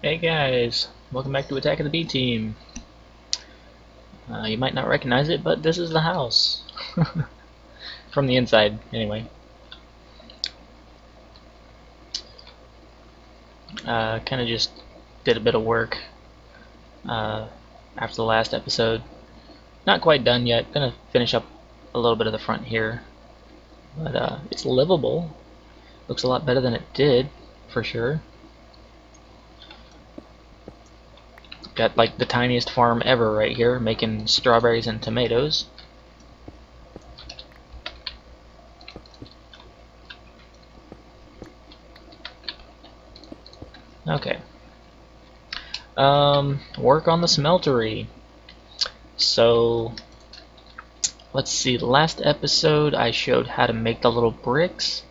Hey guys, welcome back to Attack of the B Team. You might not recognize it, but this is the house. From the inside, anyway. Kind of just did a bit of work after the last episode. Not quite done yet, gonna finish up a little bit of the front here. But it's livable. Looks a lot better than it did, for sure. Got like the tiniest farm ever right here, making strawberries and tomatoes. Okay. Work on the smeltery. So, let's see, the last episode I showed how to make the little bricks.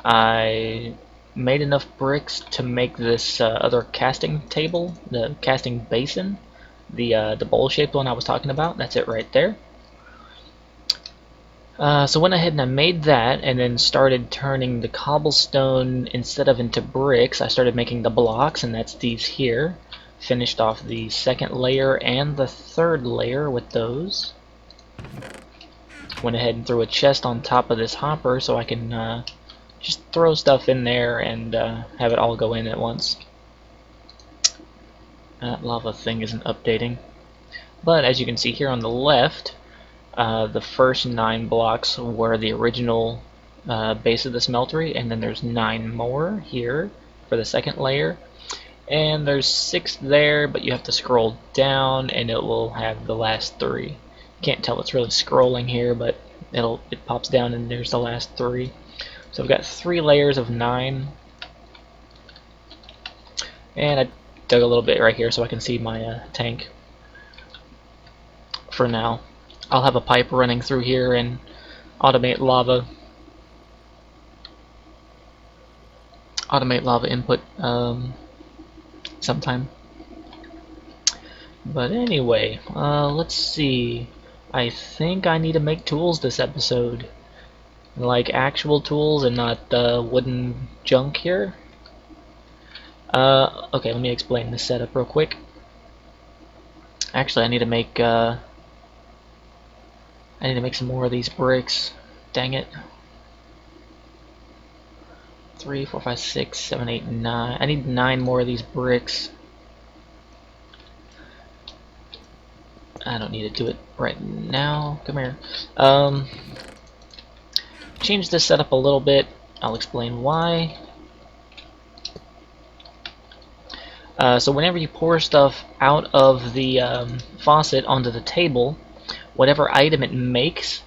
I made enough bricks to make this other casting table, the casting basin, the bowl-shaped one I was talking about. That's it right there. So went ahead and I made that, and then started turning the cobblestone instead of into bricks. I started making the blocks, and that's these here. Finished off the second layer and the third layer with those. Went ahead and threw a chest on top of this hopper so I can just throw stuff in there and have it all go in at once. That lava thing isn't updating. But as you can see here on the left, the first 9 blocks were the original base of the smeltery, and then there's 9 more here for the second layer. And there's 6 there, but you have to scroll down and it will have the last 3. Can't tell it's really scrolling here, but it pops down and there's the last 3. So I've got 3 layers of 9. And I dug a little bit right here so I can see my tank. For now, I'll have a pipe running through here and automate lava input sometime. But anyway, let's see. I think I need to make tools this episode. Like actual tools and not wooden junk here. Okay, let me explain this setup real quick. Actually, I need to make some more of these bricks. Dang it. 3, 4, 5, 6, 7, 8, 9. I need 9 more of these bricks. I don't need to do it right now. Come here. Change this setup a little bit. I'll explain why. So whenever you pour stuff out of the faucet onto the table, whatever item it makes,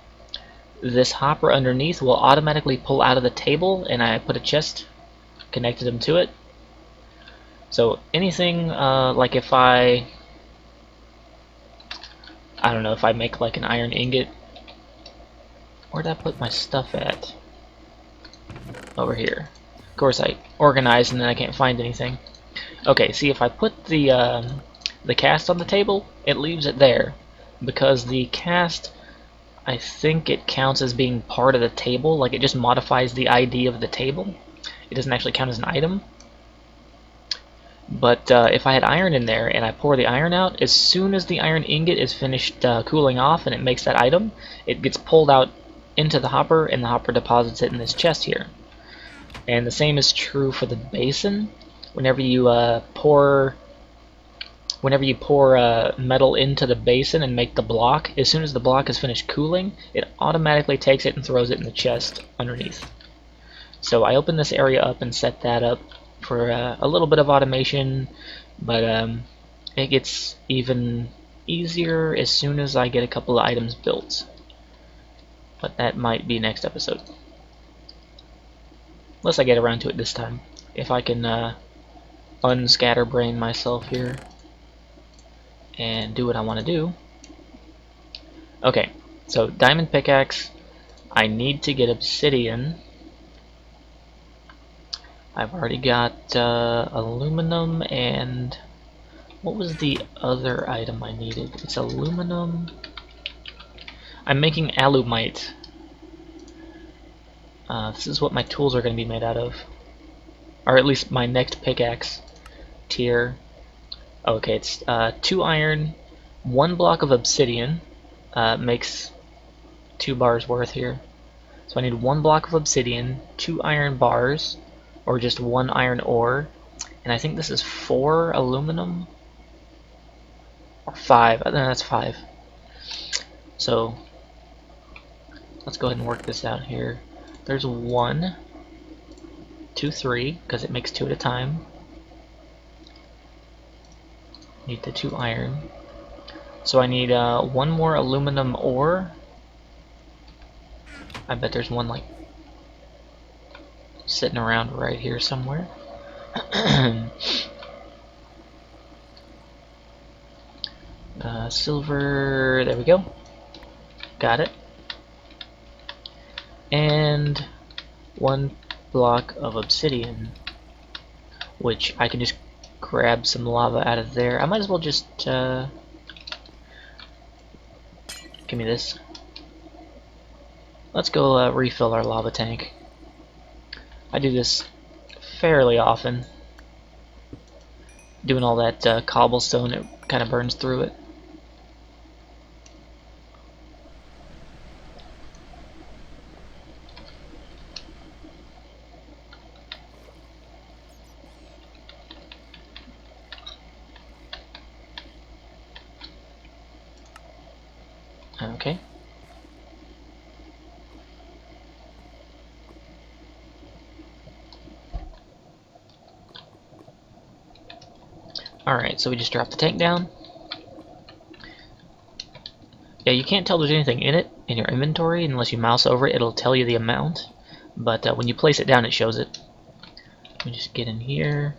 this hopper underneath will automatically pull out of the table, and I put a chest, connected them to it. So anything like if I don't know, if I make like an iron ingot, where did I put my stuff at? Over here. Of course I organized and then I can't find anything. Okay, see, if I put the cast on the table, it leaves it there. Because the cast, I think it counts as being part of the table, like it just modifies the ID of the table. It doesn't actually count as an item. But if I had iron in there and I pour the iron out, as soon as the iron ingot is finished cooling off and it makes that item, it gets pulled out into the hopper, and the hopper deposits it in this chest here. And the same is true for the basin. Whenever you pour metal into the basin and make the block, as soon as the block is finished cooling, it automatically takes it and throws it in the chest underneath. So I opened this area up and set that up for a little bit of automation, but it gets even easier as soon as I get a couple of items built. But that might be next episode. Unless I get around to it this time. If I can unscatterbrain myself here and do what I want to do. Okay, so diamond pickaxe. I need to get obsidian. I've already got aluminum, and what was the other item I needed? It's aluminum. I'm making alumite. This is what my tools are going to be made out of. Or at least my next pickaxe. tier. Okay, it's 2 iron, 1 block of obsidian. Makes 2 bars worth here. So I need 1 block of obsidian, 2 iron bars, or just 1 iron ore, and I think this is 4 aluminum, or 5. I think that's 5. So let's go ahead and work this out here. There's 1, 2, 3, because it makes 2 at a time. Need the 2 iron. So I need 1 more aluminum ore. I bet there's one like sitting around right here somewhere. Silver, there we go. Got it. And 1 block of obsidian, which I can just grab some lava out of there. I might as well just give me this. Let's go refill our lava tank. I do this fairly often. Doing all that cobblestone, it kind of burns through it. Okay. Alright, so we just drop the tank down. Yeah, you can't tell there's anything in it, in your inventory, unless you mouse over it. It'll tell you the amount. But when you place it down, it shows it. Let me just get in here.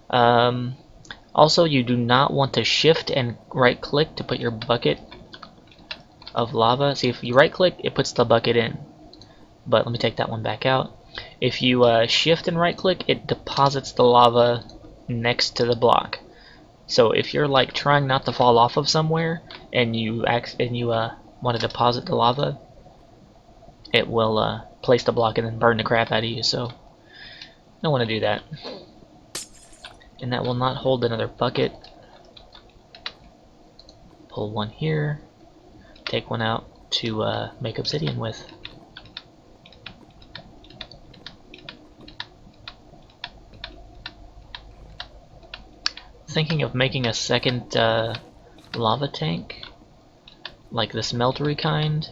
Also, you do not want to shift and right-click to put your bucket of lava. See, if you right-click, it puts the bucket in. But let me take that one back out. If you shift and right-click, it deposits the lava next to the block. So if you're like trying not to fall off of somewhere and you want to deposit the lava, it will place the block and then burn the crap out of you. So don't want to do that. And that will not hold another bucket. Pull one here. Take one out to make obsidian with. Thinking of making a second lava tank, like the smeltery kind,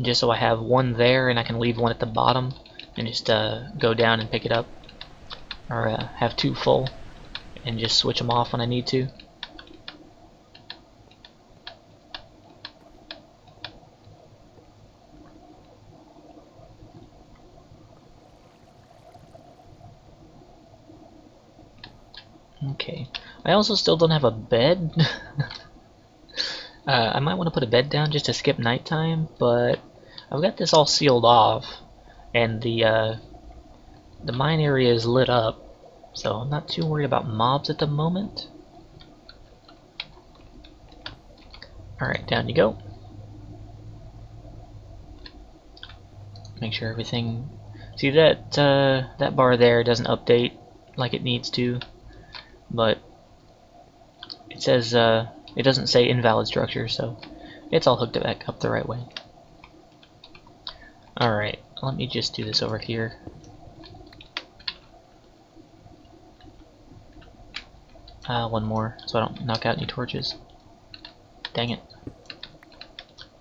just so I have one there and I can leave one at the bottom and just go down and pick it up, or have 2 full and just switch them off when I need to. Okay, I also still don't have a bed. I might want to put a bed down just to skip nighttime, but I've got this all sealed off, and the mine area is lit up, so I'm not too worried about mobs at the moment. Alright, down you go. Make sure everything... See that that bar there doesn't update like it needs to, but it says it doesn't say invalid structure, so it's all hooked back up the right way. Alright, let me just do this over here. One more, so I don't knock out any torches. Dang it.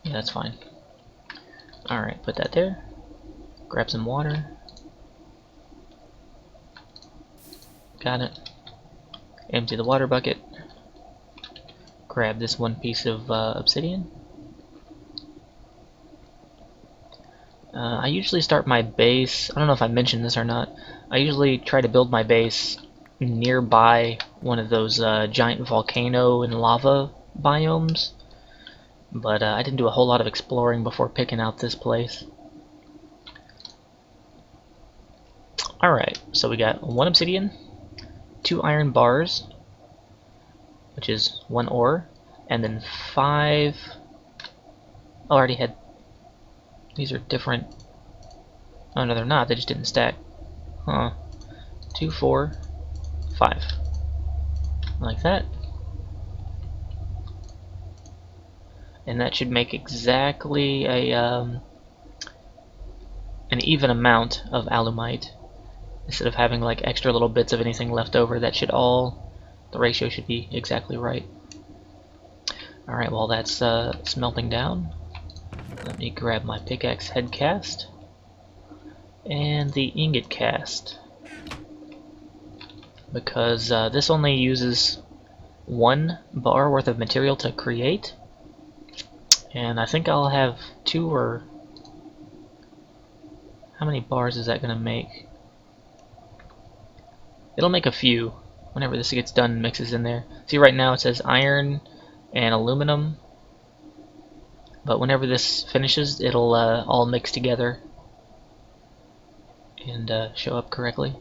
Yeah, that's fine. Alright, put that there. Grab some water. Got it. Empty the water bucket. Grab this 1 piece of obsidian. I usually start my base, I don't know if I mentioned this or not, I usually try to build my base nearby one of those giant volcano and lava biomes, but I didn't do a whole lot of exploring before picking out this place. Alright, so we got 1 obsidian, 2 iron bars, which is 1 ore, and then 5... Oh, I already had... These are different... Oh no, they're not, they just didn't stack. Huh. 2, 4, 5. Like that. And that should make exactly an even amount of alumite. Instead of having like extra little bits of anything left over, that should all, the ratio should be exactly right. Alright, while that's smelting down, let me grab my pickaxe head cast and the ingot cast, because this only uses 1 bar worth of material to create, and I think I'll have 2 or... how many bars is that going to make? It'll make a few whenever this gets done and mixes in there. See, right now it says iron and aluminum, but whenever this finishes, it'll all mix together and show up correctly.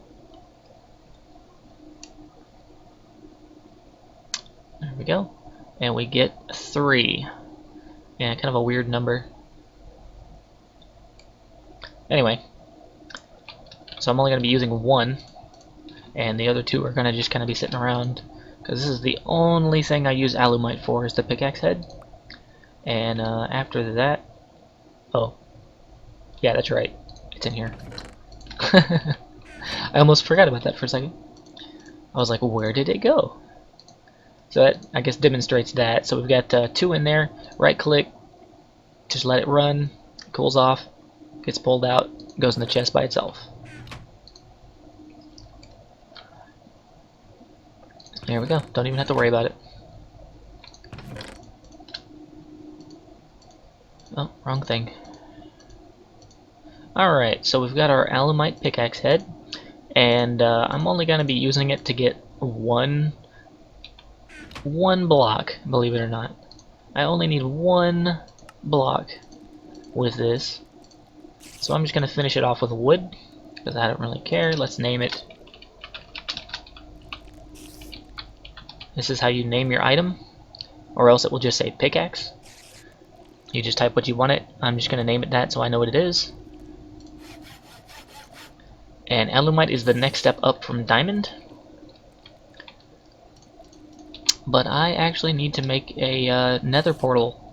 There we go. And we get 3. Yeah, kind of a weird number. Anyway, so I'm only going to be using 1, and the other 2 are going to just kind of be sitting around, because this is the only thing I use alumite for, is the pickaxe head. And after that, oh, yeah, that's right, it's in here. I almost forgot about that for a second. I was like, where did it go? So that, I guess, demonstrates that. So we've got 2 in there, right click, just let it run, cools off, gets pulled out, goes in the chest by itself. There we go, don't even have to worry about it. Oh, wrong thing. Alright, so we've got our alumite pickaxe head, and I'm only going to be using it to get one block, believe it or not. I only need 1 block with this, so I'm just going to finish it off with wood, because I don't really care. Let's name it. This is how you name your item, or else it will just say pickaxe. You just type what you want it. I'm just going to name it that so I know what it is. And alumite is the next step up from diamond. But I actually need to make a nether portal.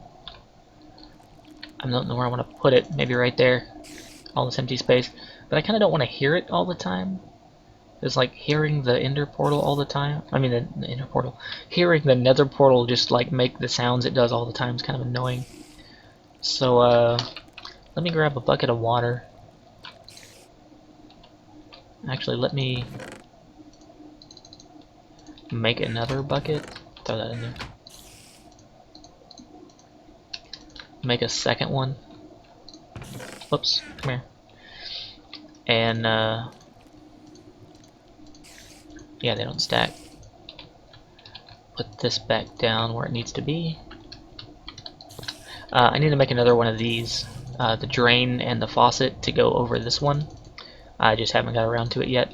I don't know where I want to put it. Maybe right there. All this empty space. But I kind of don't want to hear it all the time. It's like hearing the ender portal all the time. I mean the ender portal. Hearing the nether portal just like make the sounds it does all the time is kind of annoying. So let me grab a bucket of water. Actually, let me make another bucket. Throw that in there. Make a second one. Whoops, come here. And yeah, they don't stack. Put this back down where it needs to be. I need to make another one of these. The drain and the faucet to go over this one. I just haven't got around to it yet.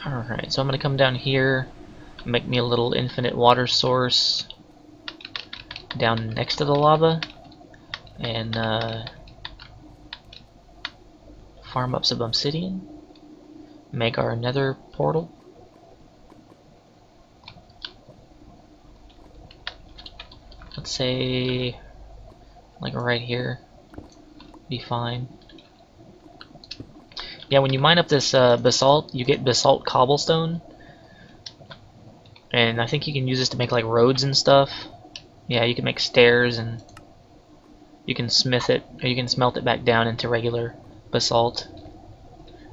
Alright, so I'm going to come down here, make me a little infinite water source down next to the lava, and farm up some obsidian, make our nether portal. Let's say like right here, be fine. Yeah, when you mine up this basalt, you get basalt cobblestone, and I think you can use this to make like roads and stuff. Yeah, you can make stairs, and you can smith it, or you can smelt it back down into regular basalt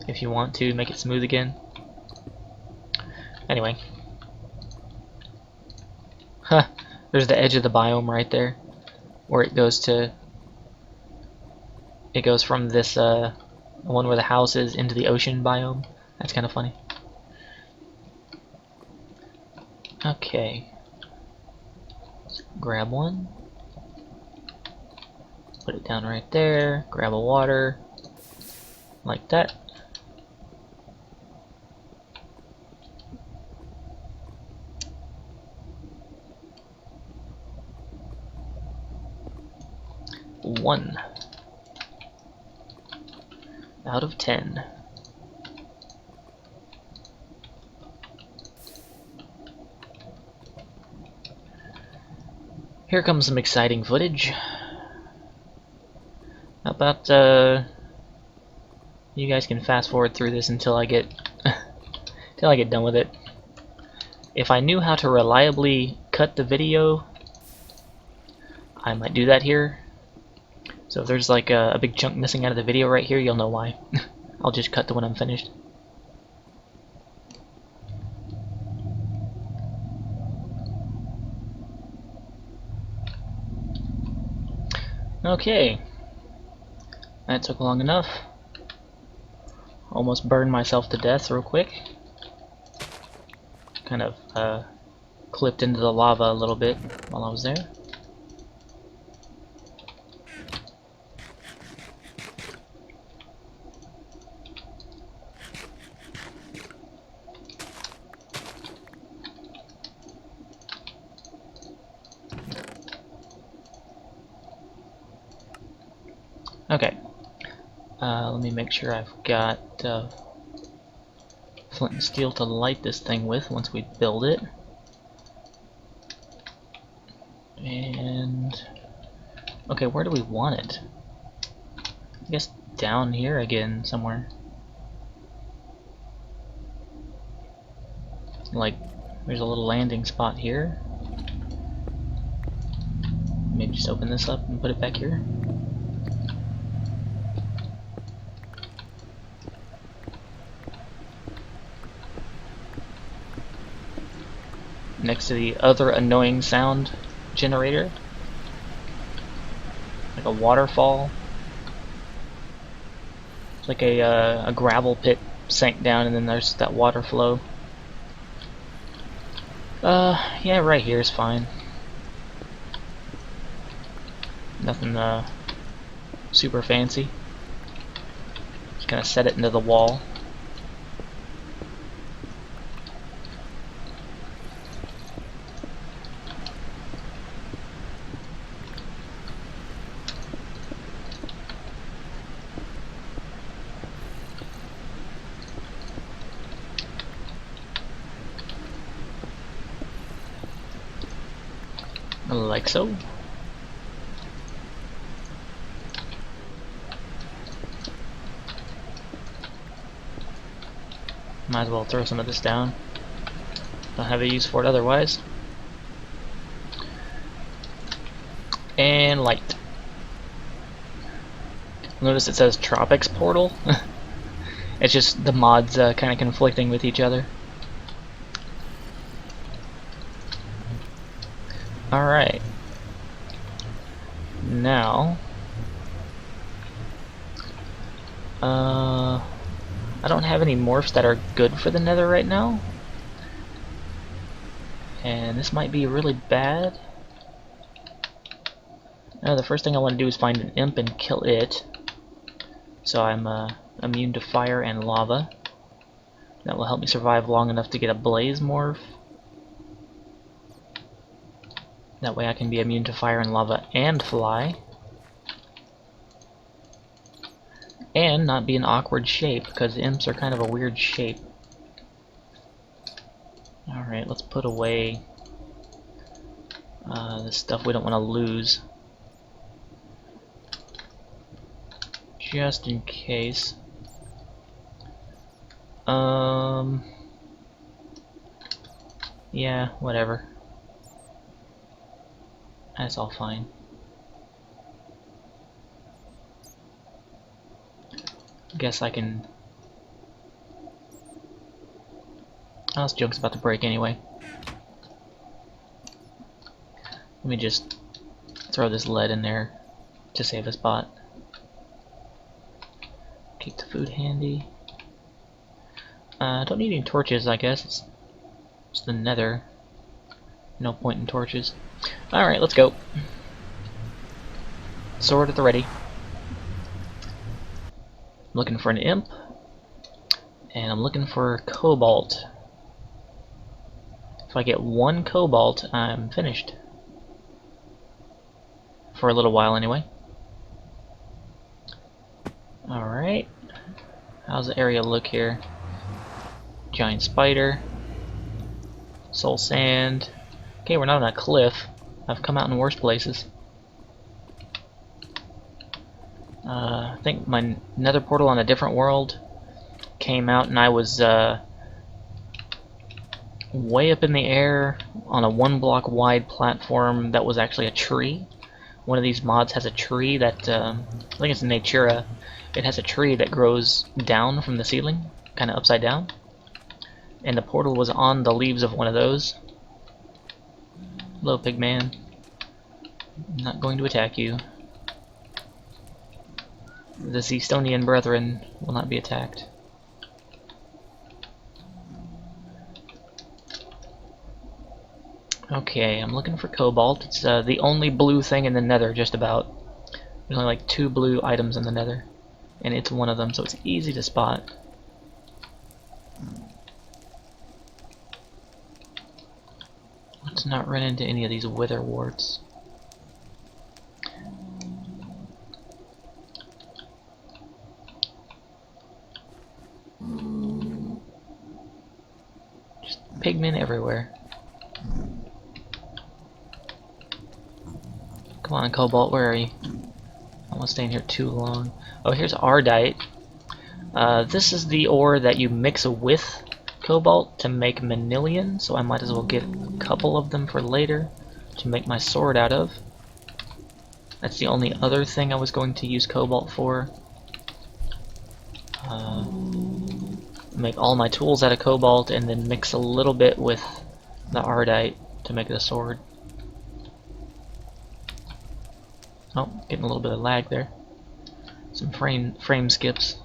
if you want to make it smooth again. Anyway, huh? There's the edge of the biome right there, where it goes to. It goes from this one where the house is into the ocean biome. That's kind of funny. Okay. Let's grab one. Put it down right there. Grab a water. Like that. 1 out of 10. Here comes some exciting footage. How about you guys can fast forward through this until I get until I get done with it. If I knew how to reliably cut the video, I might do that here. So if there's like a big chunk missing out of the video right here, you'll know why. I'll just cut to when I'm finished. Okay, that took long enough. Almost burned myself to death real quick. Kind of clipped into the lava a little bit while I was there. Okay, let me make sure I've got flint and steel to light this thing with once we build it. And okay, where do we want it? I guess down here again somewhere. Like, there's a little landing spot here. Maybe just open this up and put it back here. Next to the other annoying sound generator. Like a waterfall. It's like a gravel pit sank down and then there's that water flow. Yeah, right here is fine. Nothing super fancy. Just gonna set it into the wall. Like so. Might as well throw some of this down. Don't have a use for it otherwise. And light. Notice it says Tropics Portal. It's just the mods kind of conflicting with each other. Alright. Now, I don't have any morphs that are good for the Nether right now. And this might be really bad. The first thing I want to do is find an imp and kill it. So I'm immune to fire and lava. That will help me survive long enough to get a blaze morph. That way I can be immune to fire and lava and fly. And not be an awkward shape, because imps are kind of a weird shape. Alright, let's put away the stuff we don't want to lose. Just in case. Yeah, whatever. That's all fine. Guess I can... Oh, this junk's about to break anyway. Let me just throw this lead in there to save a spot. Keep the food handy. Don't need any torches, I guess. It's the Nether. No point in torches. Alright, let's go. Sword at the ready. I'm looking for an imp. And I'm looking for cobalt. If I get one cobalt, I'm finished. For a little while, anyway. Alright. How's the area look here? Giant spider. Soul sand. Okay, we're not on a cliff. I've come out in worse places. I think my nether portal on a different world came out and I was way up in the air on a 1 block wide platform that was actually a tree. One of these mods has a tree that, I think it's Natura. It has a tree that grows down from the ceiling, kind of upside down. And the portal was on the leaves of one of those. Hello, pigman. I'm not going to attack you. The Zestonian brethren will not be attacked. Okay, I'm looking for cobalt. It's the only blue thing in the nether, just about. There's only like 2 blue items in the nether. And it's one of them, so it's easy to spot. Let's not run into any of these wither warts. Just pigmen everywhere. Come on, Cobalt, where are you? I won't stay in here too long. Oh, here's Ardite. This is the ore that you mix with Cobalt to make Manilion, so I might as well get a couple of them for later to make my sword out of. That's the only other thing I was going to use Cobalt for. Make all my tools out of Cobalt and then mix a little bit with the Ardite to make the sword. Oh, getting a little bit of lag there. Some frame skips.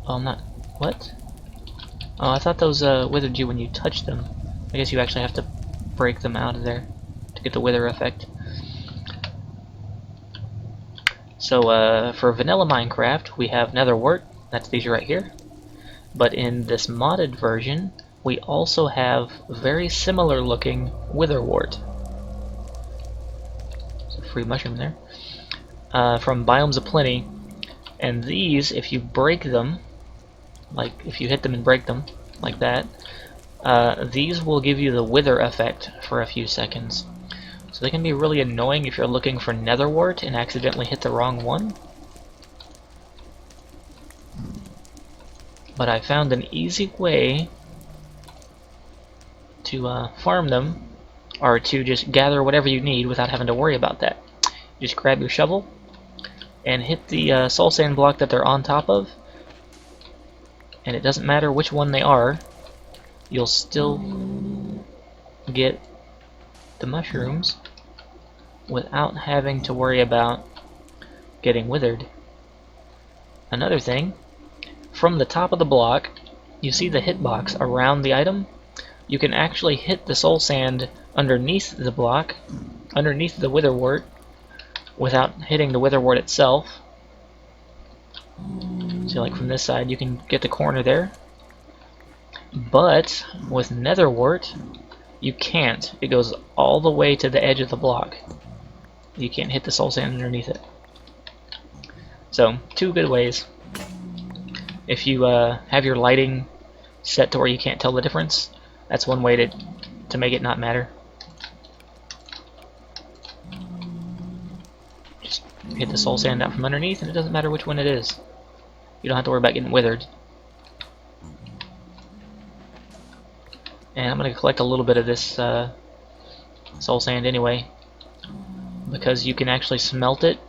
Oh, I'm not. What? Oh, I thought those withered you when you touched them. I guess you actually have to break them out of there to get the wither effect. So for vanilla Minecraft, we have Nether wart. That's these right here. But in this modded version, we also have very similar looking wither wart. There's a free mushroom there. From Biomes of Plenty. And these, if you break them, like if you hit them and break them, like that, these will give you the wither effect for a few seconds. So they can be really annoying if you're looking for nether wart and accidentally hit the wrong one. But I found an easy way to farm them, or to just gather whatever you need without having to worry about that. You just grab your shovel and hit the soul sand block that they're on top of, and it doesn't matter which one they are, you'll still get the mushrooms without having to worry about getting withered. Another thing, from the top of the block, you see the hitbox around the item. You can actually hit the soul sand underneath the block, underneath the wither wart, without hitting the wither wart itself. So like from this side you can get the corner there. But with nether wart, you can't. It goes all the way to the edge of the block. You can't hit the soul sand underneath it. So, 2 good ways. If you have your lighting set to where you can't tell the difference, that's one way to make it not matter. Just hit the soul sand out from underneath and it doesn't matter which one it is. You don't have to worry about getting withered. And I'm going to collect a little bit of this soul sand anyway, because you can actually smelt it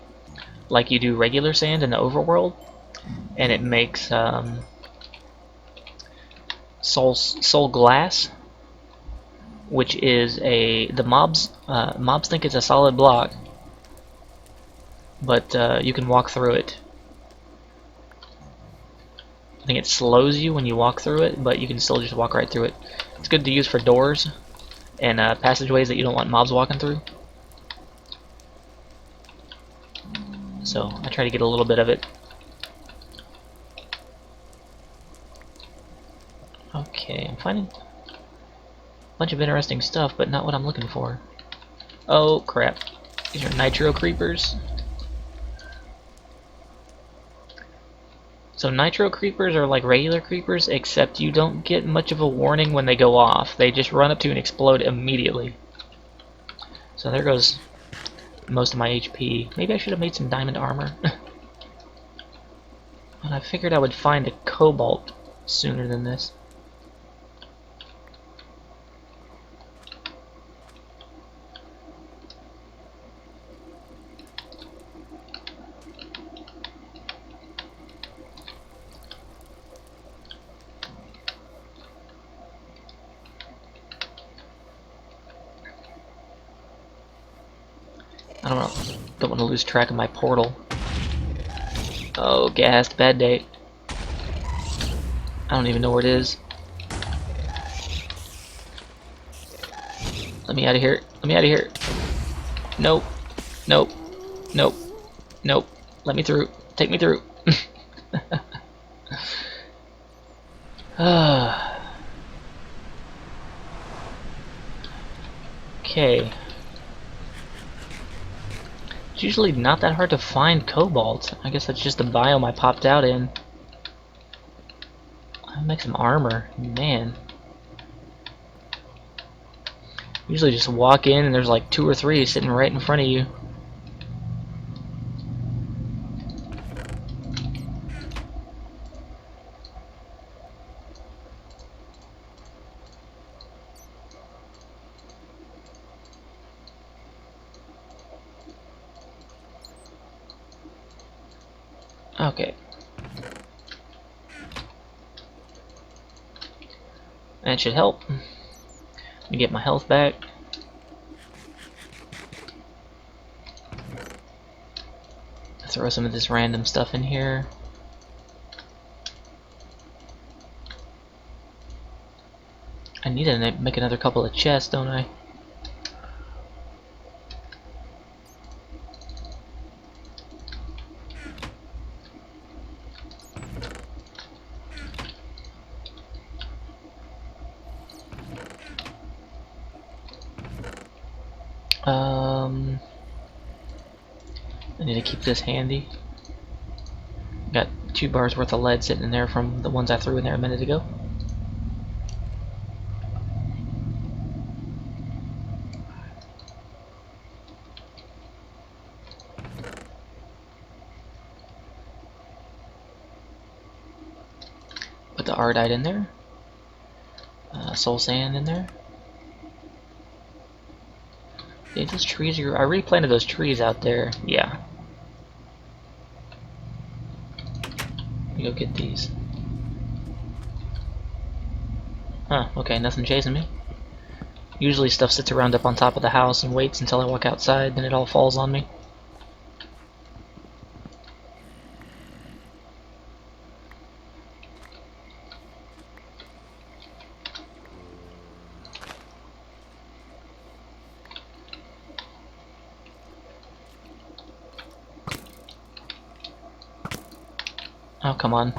like you do regular sand in the overworld, and it makes soul glass, which is the mobs think it's a solid block, but you can walk through it. I think it slows you when you walk through it, but you can still just walk right through it. It's good to use for doors and passageways that you don't want mobs walking through. So I try to get a little bit of it. Okay, I'm finding a bunch of interesting stuff, but not what I'm looking for. Oh crap. These are nitro creepers. So nitro creepers are like regular creepers, except you don't get much of a warning when they go off. They just run up to you and explode immediately. So there goes most of my HP. Maybe I should have made some diamond armor. But I figured I would find a cobalt sooner than this. I don't want to lose track of my portal. Oh, gassed, bad day. I don't even know where it is. Let me out of here. Let me out of here. Nope. Nope. Nope. Nope. Let me through. Take me through. Okay. It's usually not that hard to find cobalt. I guess that's just the biome I popped out in. I'll make some armor. Man. Usually just walk in and there's like 2 or 3 sitting right in front of you. Okay. That should help. Let me get my health back. Throw some of this random stuff in here. I need to make another couple of chests, don't I? I need to keep this handy. Got 2 bars worth of lead sitting in there from the ones I threw in there a minute ago. Put the ardite in there. Soul sand in there. Yeah, those trees are... I replanted those trees out there. Yeah. Let me go get these. Huh, okay, nothing chasing me. Usually stuff sits around up on top of the house and waits until I walk outside, then it all falls on me. Oh, come on.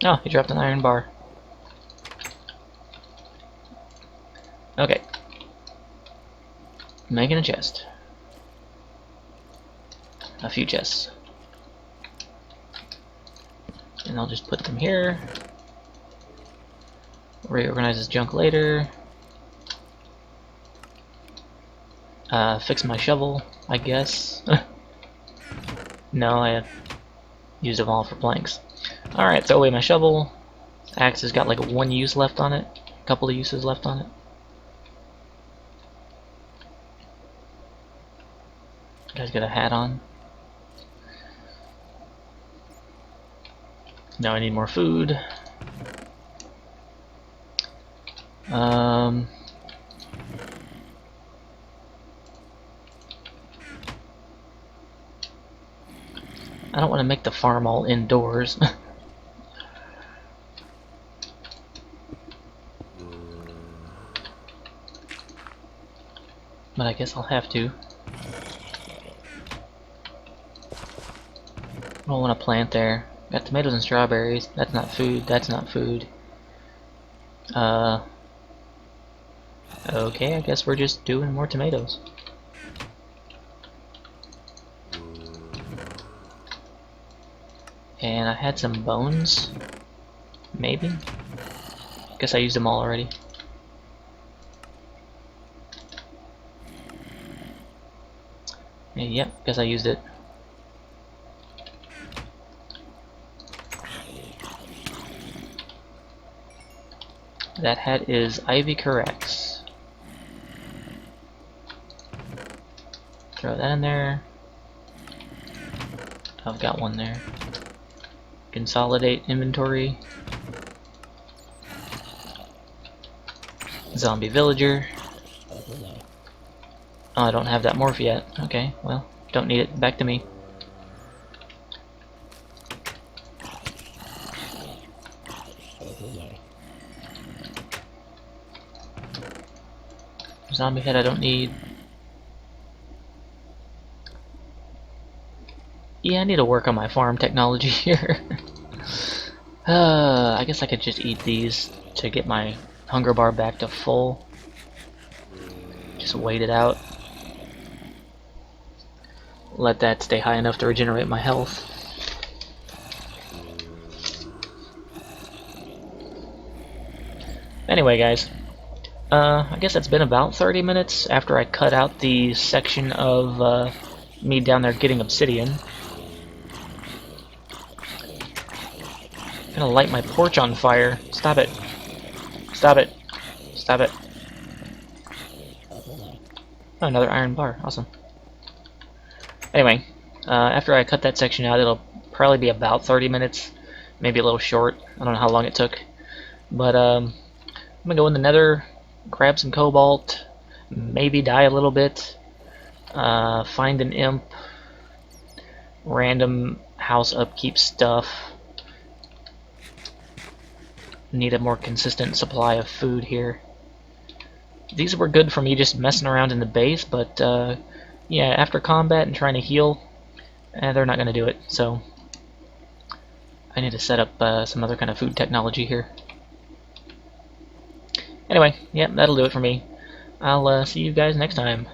Oh, he dropped an iron bar. Okay. Making a chest. A few chests. And I'll just put them here. Reorganize this junk later. Fix my shovel, I guess. No, I used them all for planks. Alright, throw away my shovel. Axe has got like 1 use left on it. A couple of uses left on it. Guy's got a hat on. Now I need more food. I don't want to make the farm all indoors. But I guess I'll have to. I don't want to plant there. Got tomatoes and strawberries. That's not food. That's not food. Okay, I guess we're just doing more tomatoes. And I had some bones. Maybe? Guess I used them all already. Yep, guess I used it. That hat is Ivy Corrects. Throw that in there. I've got one there. Consolidate inventory. Zombie villager. Oh, I don't have that morph yet. Okay, well, don't need it. Back to me. Zombie head I don't need. Yeah, I need to work on my farm technology here. I guess I could just eat these to get my hunger bar back to full. Just wait it out. Let that stay high enough to regenerate my health. Anyway, guys. I guess it's been about 30 minutes after I cut out the section of me down there getting obsidian. I'm gonna light my porch on fire. Stop it. Stop it. Stop it. Oh, another iron bar. Awesome. Anyway, after I cut that section out, it'll probably be about 30 minutes. Maybe a little short. I don't know how long it took. But I'm gonna go in the nether, grab some cobalt, maybe die a little bit, find an imp, random house upkeep stuff. Need a more consistent supply of food here. These were good for me just messing around in the base, but yeah, after combat and trying to heal, they're not going to do it. So I need to set up some other kind of food technology here. Anyway, yep, that'll do it for me. I'll see you guys next time.